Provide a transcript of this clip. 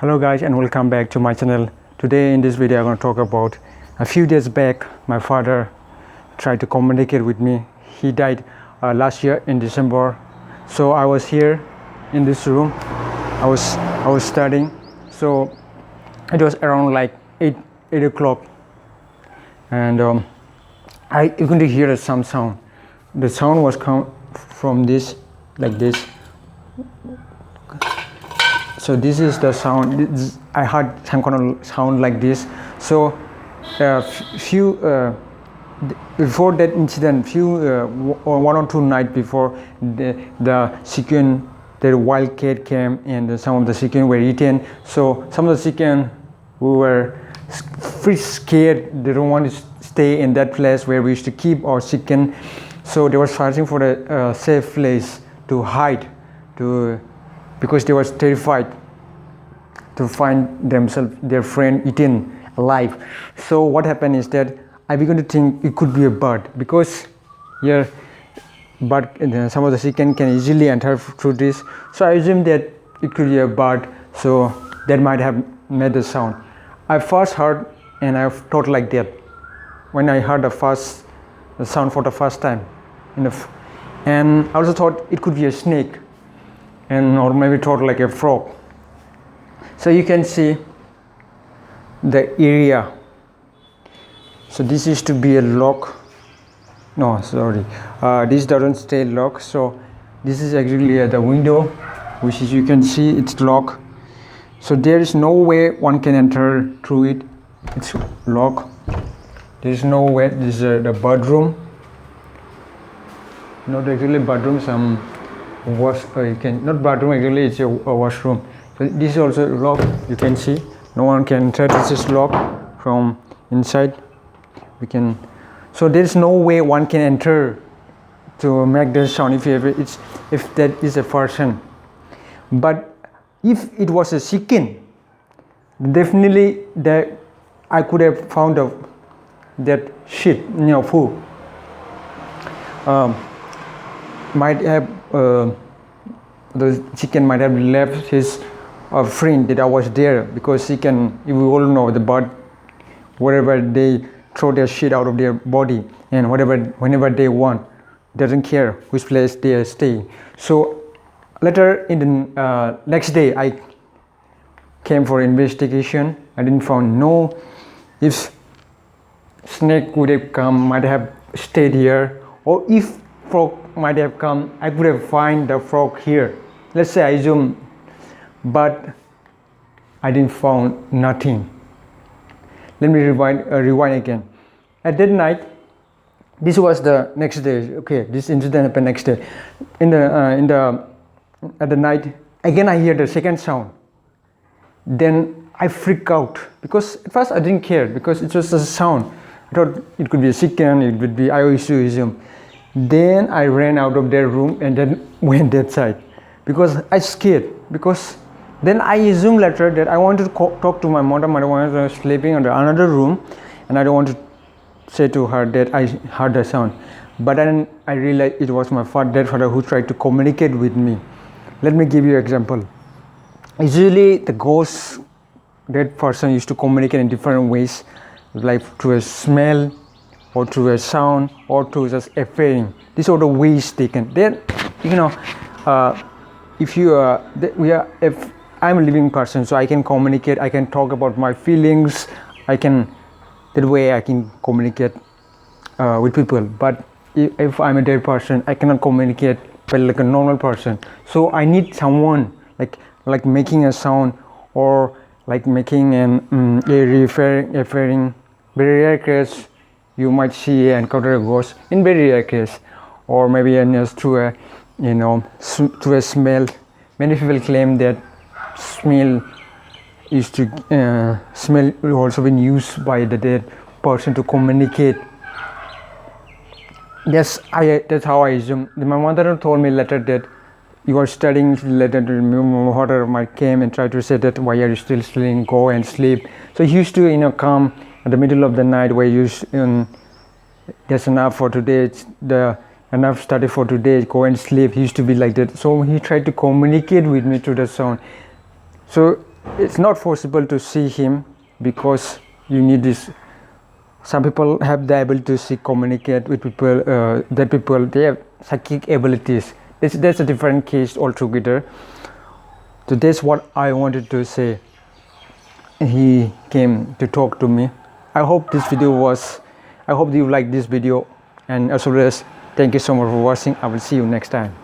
Hello guys, and welcome back to my channel. Today in this video I'm going to talk about a few days back my father tried to communicate with me. He died last year in December. So I was here in this room. I was studying. So it was around like 8 o'clock, and you can hear some sound. The sound was come from this, like this. So this is the sound. I heard some kind of sound like this. So before that incident, one or two nights before, the chicken, the wild cat came, and some of the chicken were eaten. So some of the chicken who were pretty scared, they don't want to stay in that place where we used to keep our chicken. So they were searching for a safe place to hide, because they were terrified to find themselves, their friend, eaten alive. So what happened is that I began to think it could be a bird, because here some of the chicken can easily enter through this. So I assumed that it could be a bird, so that might have made the sound. I first heard, and I thought like that when I heard the sound for the first time, and I also thought it could be a snake, or maybe thought like a frog. So you can see the area. So this used to be a lock. No, sorry, this doesn't stay locked. So this is actually the window, which is, you can see it's locked. So there is no way one can enter through it. It's locked. There is no way. This is the bedroom. Not actually bedroom. Some not bedroom. Actually, it's a washroom. So this is also locked. You can see no one can enter. This is locked from inside. So there is no way one can enter to make the sound if that is a person. But if it was a chicken, definitely that I could have found that shit, food. Might have the chicken might have left his friend that I was there, because chicken, we all know the bird, wherever they throw their shit out of their body, and whenever they want, doesn't care which place they are staying. So later in the next day, I came for investigation. I didn't find no. If snake would have come, might have stayed here, or if frog might have come, I could have find the frog here. Let's say I assume, but I didn't find nothing. Let me rewind again. At that night, this was the next day. Okay, this incident happened next day. At the night, again I hear the second sound. Then I freak out, because at first I didn't care, because it was a sound. I thought it could be a chicken. It would be, I used to assume. Then I ran out of their room and then went that side, because I scared. Because then I assumed later that I wanted to talk to my mother. My mother was sleeping in another room, and I don't want to say to her that I heard the sound. But then I realized it was my dead father who tried to communicate with me. Let me give you an example. Usually the ghost, that person used to communicate in different ways, like through a smell, or through a sound, or through just a feeling. These are the ways they can. Then, if I'm a living person, so I can communicate. I can talk about my feelings. That way I can communicate with people. But if I'm a dead person, I cannot communicate like a normal person. So I need someone like making a sound, or like making a referring. Very rare case, you might see and encounter a ghost in very rare case, or maybe just through a smell. Many people claim that smell also been used by the dead person to communicate. That's how I assume. My mother told me later that you are studying. Later, my father might came and try to say that, why are you still sleeping? Go and sleep. So he used to come at the middle of the night, where that's enough for today. Enough study for today. Go and sleep. He used to be like that. So he tried to communicate with me through the sound. So it's not possible to see him because you need this. Some people have the ability to see, communicate with people. That people, they have psychic abilities. That's a different case altogether. So that's what I wanted to say. He came to talk to me. I hope you like this video, and as always, thank you so much for watching. I will see you next time.